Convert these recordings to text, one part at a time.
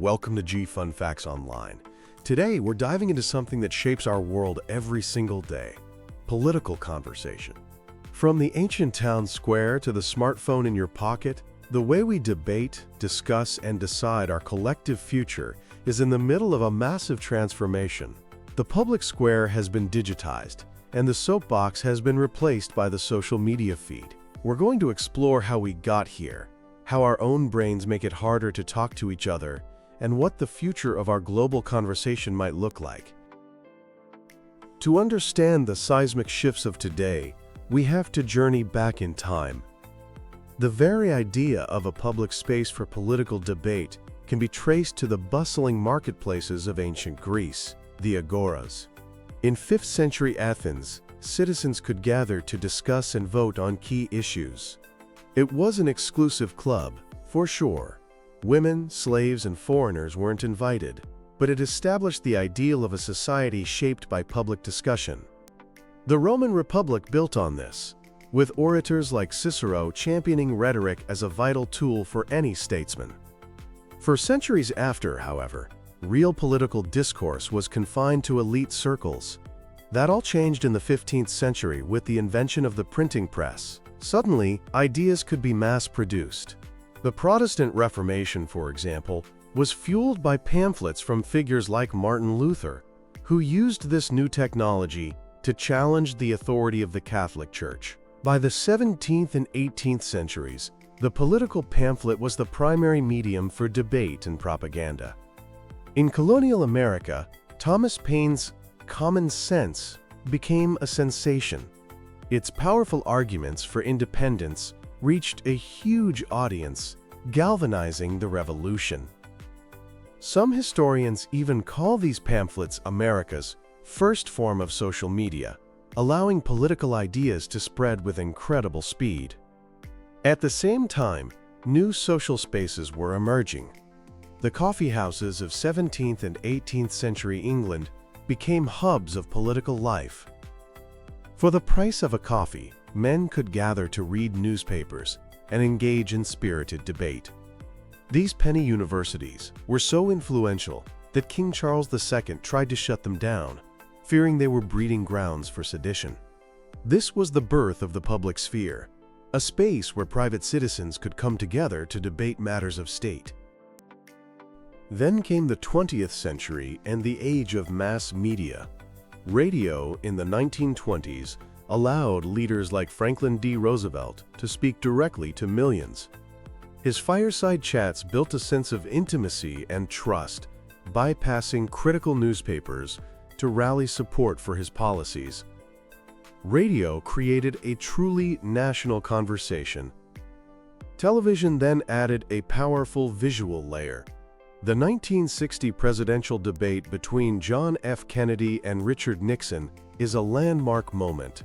welcome to G Fun Facts Online. Today, we're diving into something that shapes our world every single day: political conversation. From the ancient town square to the smartphone in your pocket, the way we debate, discuss, and decide our collective future is in the middle of a massive transformation. The public square has been digitized, and the soapbox has been replaced by the social media feed. We're going to explore how we got here, how our own brains make it harder to talk to each other, and what the future of our global conversation might look like. To understand the seismic shifts of today, we have to journey back in time. The very idea of a public space for political debate can be traced to the bustling marketplaces of ancient Greece, the agoras. In 5th century Athens, citizens could gather to discuss and vote on key issues. It was an exclusive club, for sure. Women, slaves, and foreigners weren't invited, but it established the ideal of a society shaped by public discussion. The Roman Republic built on this, with orators like Cicero championing rhetoric as a vital tool for any statesman. For centuries after, however, real political discourse was confined to elite circles. That all changed in the 15th century with the invention of the printing press. Suddenly, ideas could be mass-produced. The Protestant Reformation, for example, was fueled by pamphlets from figures like Martin Luther, who used this new technology to challenge the authority of the Catholic Church. By the 17th and 18th centuries, the political pamphlet was the primary medium for debate and propaganda. In colonial America, Thomas Paine's Common Sense became a sensation. Its powerful arguments for independence reached a huge audience, galvanizing the revolution. Some historians even call these pamphlets America's first form of social media, allowing political ideas to spread with incredible speed. At the same time, new social spaces were emerging. The coffee houses of 17th and 18th century England became hubs of political life. For the price of a coffee, men could gather to read newspapers and engage in spirited debate. These penny universities were so influential that King Charles II tried to shut them down, fearing they were breeding grounds for sedition. This was the birth of the public sphere, a space where private citizens could come together to debate matters of state. Then came the 20th century and the age of mass media. Radio in the 1920s allowed leaders like Franklin D. Roosevelt to speak directly to millions. His fireside chats built a sense of intimacy and trust, bypassing critical newspapers to rally support for his policies. Radio created a truly national conversation. Television then added a powerful visual layer. The 1960 presidential debate between John F. Kennedy and Richard Nixon is a landmark moment.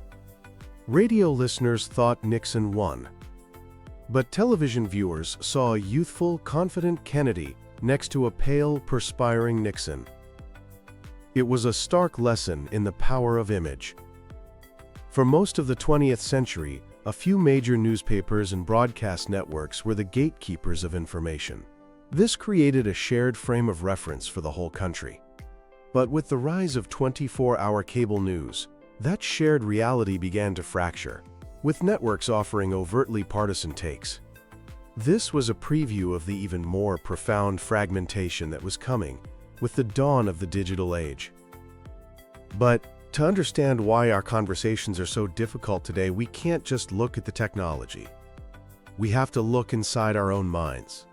Radio listeners thought Nixon won, but television viewers saw a youthful, confident Kennedy next to a pale, perspiring Nixon. It was a stark lesson in the power of image. For most of the 20th century, a few major newspapers and broadcast networks were the gatekeepers of information. This created a shared frame of reference for the whole country. But with the rise of 24-hour cable news, that shared reality began to fracture, with networks offering overtly partisan takes. This was a preview of the even more profound fragmentation that was coming with the dawn of the digital age. But to understand why our conversations are so difficult today, we can't just look at the technology. We have to look inside our own minds.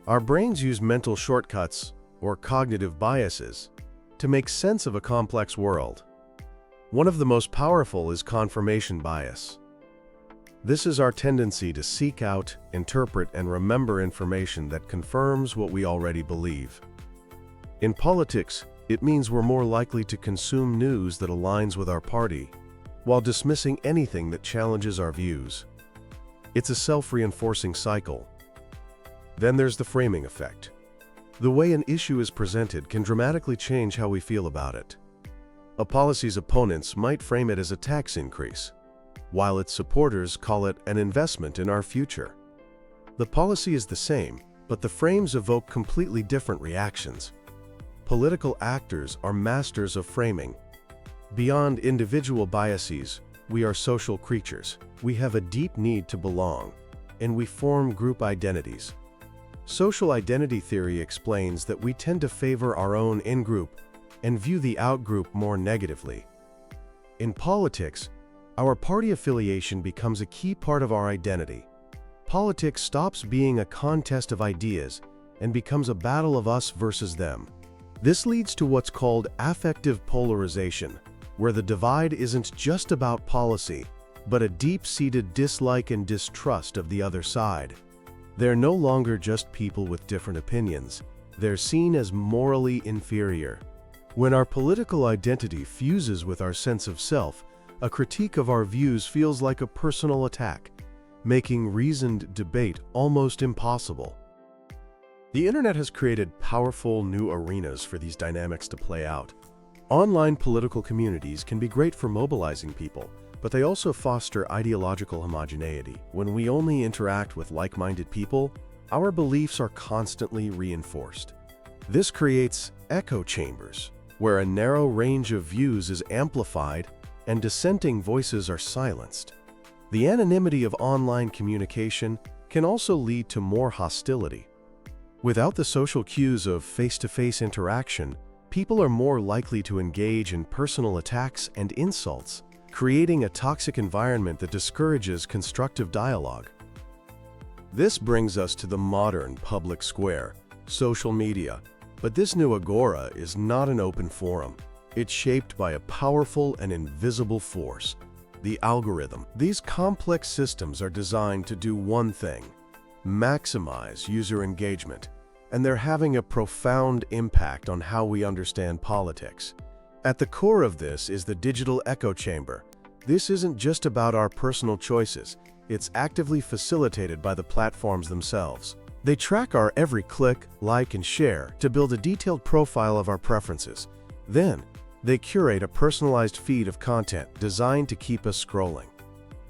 Our brains use mental shortcuts, or cognitive biases, to make sense of a complex world. One of the most powerful is confirmation bias. This is our tendency to seek out, interpret, and remember information that confirms what we already believe. In politics, it means we're more likely to consume news that aligns with our party, while dismissing anything that challenges our views. It's a self-reinforcing cycle. Then there's the framing effect. The way an issue is presented can dramatically change how we feel about it. A policy's opponents might frame it as a tax increase, while its supporters call it an investment in our future. The policy is the same, but the frames evoke completely different reactions. Political actors are masters of framing. Beyond individual biases, we are social creatures. We have a deep need to belong, and we form group identities. Social identity theory explains that we tend to favor our own in-group and view the out-group more negatively. In politics, our party affiliation becomes a key part of our identity. Politics stops being a contest of ideas and becomes a battle of us versus them. This leads to what's called affective polarization, where the divide isn't just about policy, but a deep-seated dislike and distrust of the other side. They're no longer just people with different opinions. They're seen as morally inferior. When our political identity fuses with our sense of self, a critique of our views feels like a personal attack, making reasoned debate almost impossible. The internet has created powerful new arenas for these dynamics to play out. Online political communities can be great for mobilizing people, but they also foster ideological homogeneity. When we only interact with like-minded people, our beliefs are constantly reinforced. This creates echo chambers, where a narrow range of views is amplified and dissenting voices are silenced. The anonymity of online communication can also lead to more hostility. Without the social cues of face-to-face interaction, people are more likely to engage in personal attacks and insults, creating a toxic environment that discourages constructive dialogue. This brings us to the modern public square, social media. But this new agora is not an open forum. It's shaped by a powerful and invisible force, the algorithm. These complex systems are designed to do one thing: maximize user engagement. And they're having a profound impact on how we understand politics. At the core of this is the digital echo chamber. This isn't just about our personal choices. It's actively facilitated by the platforms themselves. They track our every click, like, and share to build a detailed profile of our preferences. Then, they curate a personalized feed of content designed to keep us scrolling.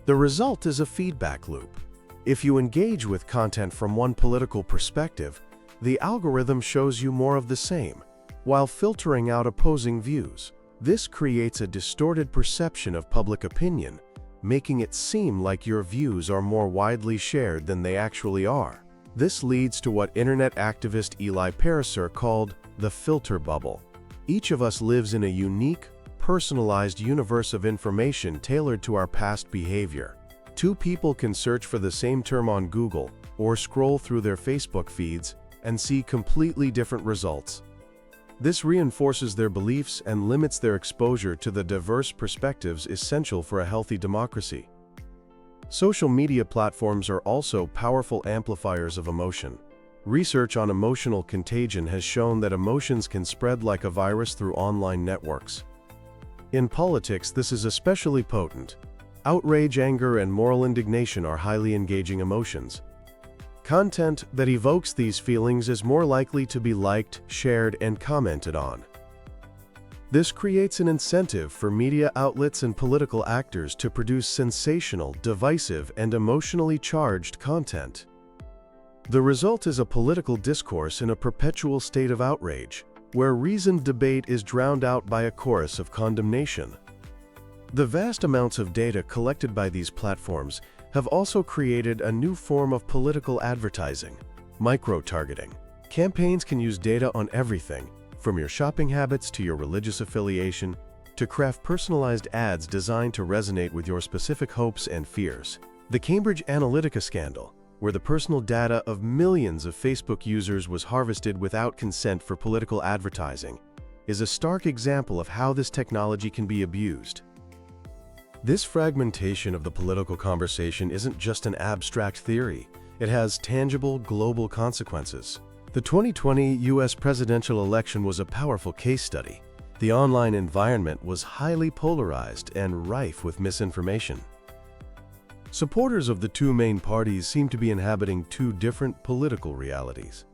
The result is a feedback loop. If you engage with content from one political perspective, the algorithm shows you more of the same, while filtering out opposing views. This creates a distorted perception of public opinion, making it seem like your views are more widely shared than they actually are. This leads to what internet activist Eli Pariser called the filter bubble. Each of us lives in a unique, personalized universe of information tailored to our past behavior. Two people can search for the same term on Google or scroll through their Facebook feeds and see completely different results. This reinforces their beliefs and limits their exposure to the diverse perspectives essential for a healthy democracy. Social media platforms are also powerful amplifiers of emotion. Research on emotional contagion has shown that emotions can spread like a virus through online networks. In politics, this is especially potent. Outrage, anger, and moral indignation are highly engaging emotions. Content that evokes these feelings is more likely to be liked, shared, and commented on. This creates an incentive for media outlets and political actors to produce sensational, divisive, and emotionally charged content. The result is a political discourse in a perpetual state of outrage, where reasoned debate is drowned out by a chorus of condemnation. The vast amounts of data collected by these platforms have also created a new form of political advertising: micro-targeting. Campaigns can use data on everything, from your shopping habits to your religious affiliation, to craft personalized ads designed to resonate with your specific hopes and fears. The Cambridge Analytica scandal, where the personal data of millions of Facebook users was harvested without consent for political advertising, is a stark example of how this technology can be abused. This fragmentation of the political conversation isn't just an abstract theory. It has tangible global consequences. The 2020 U.S. presidential election was a powerful case study. The online environment was highly polarized and rife with misinformation. Supporters of the two main parties seem to be inhabiting two different political realities.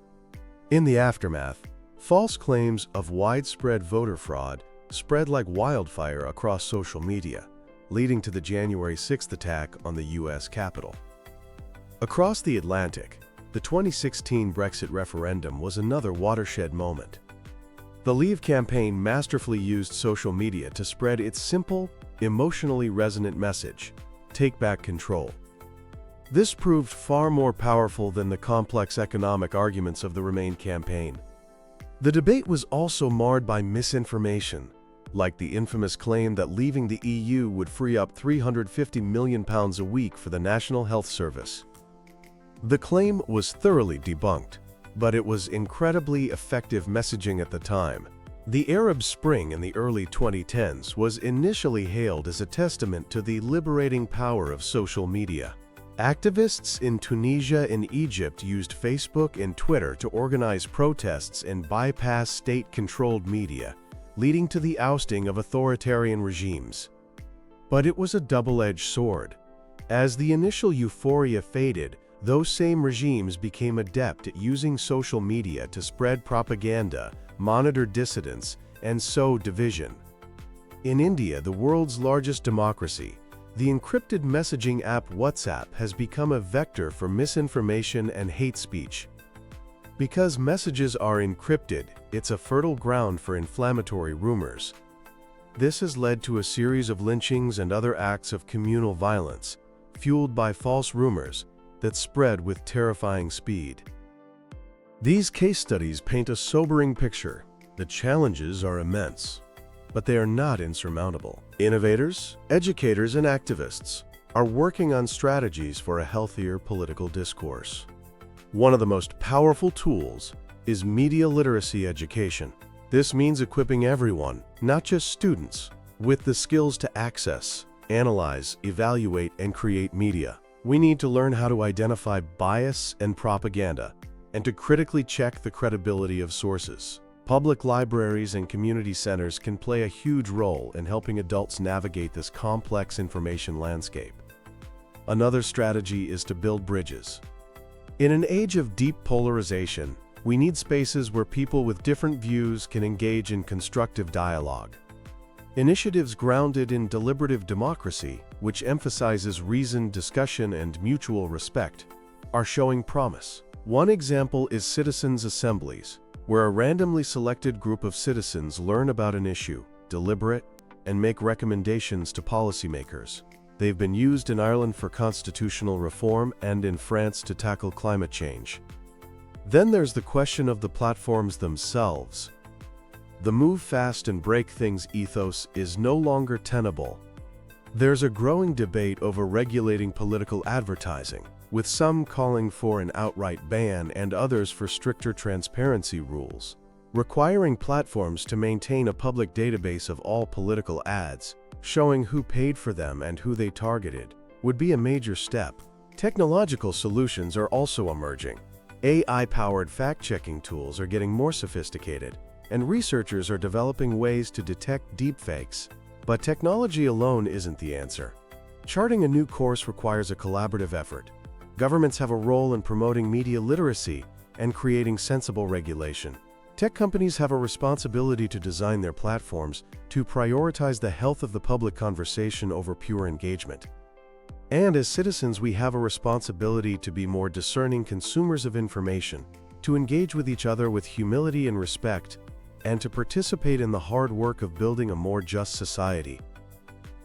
In the aftermath, false claims of widespread voter fraud spread like wildfire across social media, leading to the January 6th attack on the U.S. Capitol. Across the Atlantic, The 2016 Brexit referendum was another watershed moment. The Leave campaign masterfully used social media to spread its simple, emotionally resonant message: take back control. This proved far more powerful than the complex economic arguments of the Remain campaign. The debate was also marred by misinformation, like the infamous claim that leaving the EU would free up £350 million a week for the National Health Service. The claim was thoroughly debunked, but it was incredibly effective messaging at the time. The Arab Spring in the early 2010s was initially hailed as a testament to the liberating power of social media. Activists in Tunisia and Egypt used Facebook and Twitter to organize protests and bypass state-controlled media, leading to the ousting of authoritarian regimes. But it was a double-edged sword. As the initial euphoria faded, those same regimes became adept at using social media to spread propaganda, monitor dissidents, and sow division. In India, the world's largest democracy, the encrypted messaging app WhatsApp has become a vector for misinformation and hate speech. Because messages are encrypted, it's a fertile ground for inflammatory rumors. This has led to a series of lynchings and other acts of communal violence, fueled by false rumors that spread with terrifying speed. These case studies paint a sobering picture. The challenges are immense, but they are not insurmountable. Innovators, educators, and activists are working on strategies for a healthier political discourse. One of the most powerful tools is media literacy education. This means equipping everyone, not just students, with the skills to access, analyze, evaluate, and create media. We need to learn how to identify bias and propaganda, and to critically check the credibility of sources. Public libraries and community centers can play a huge role in helping adults navigate this complex information landscape. Another strategy is to build bridges. In an age of deep polarization, we need spaces where people with different views can engage in constructive dialogue. Initiatives grounded in deliberative democracy, which emphasizes reasoned discussion and mutual respect, are showing promise. One example is citizens' assemblies, where a randomly selected group of citizens learn about an issue, deliberate, and make recommendations to policymakers. They've been used in Ireland for constitutional reform and in France to tackle climate change. Then there's the question of the platforms themselves. The move fast and break things ethos is no longer tenable. There's a growing debate over regulating political advertising, with some calling for an outright ban and others for stricter transparency rules. Requiring platforms to maintain a public database of all political ads, showing who paid for them and who they targeted, would be a major step. Technological solutions are also emerging. AI-powered fact-checking tools are getting more sophisticated, and researchers are developing ways to detect deepfakes. But technology alone isn't the answer. Charting a new course requires a collaborative effort. Governments have a role in promoting media literacy and creating sensible regulation. Tech companies have a responsibility to design their platforms to prioritize the health of the public conversation over pure engagement. And as citizens, we have a responsibility to be more discerning consumers of information, to engage with each other with humility and respect, and to participate in the hard work of building a more just society.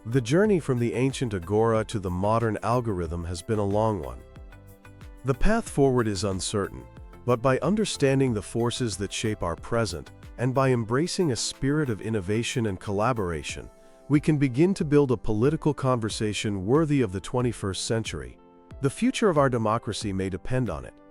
The journey from the ancient agora to the modern algorithm has been a long one. The path forward is uncertain, but by understanding the forces that shape our present, and by embracing a spirit of innovation and collaboration, we can begin to build a political conversation worthy of the 21st century. The future of our democracy may depend on it.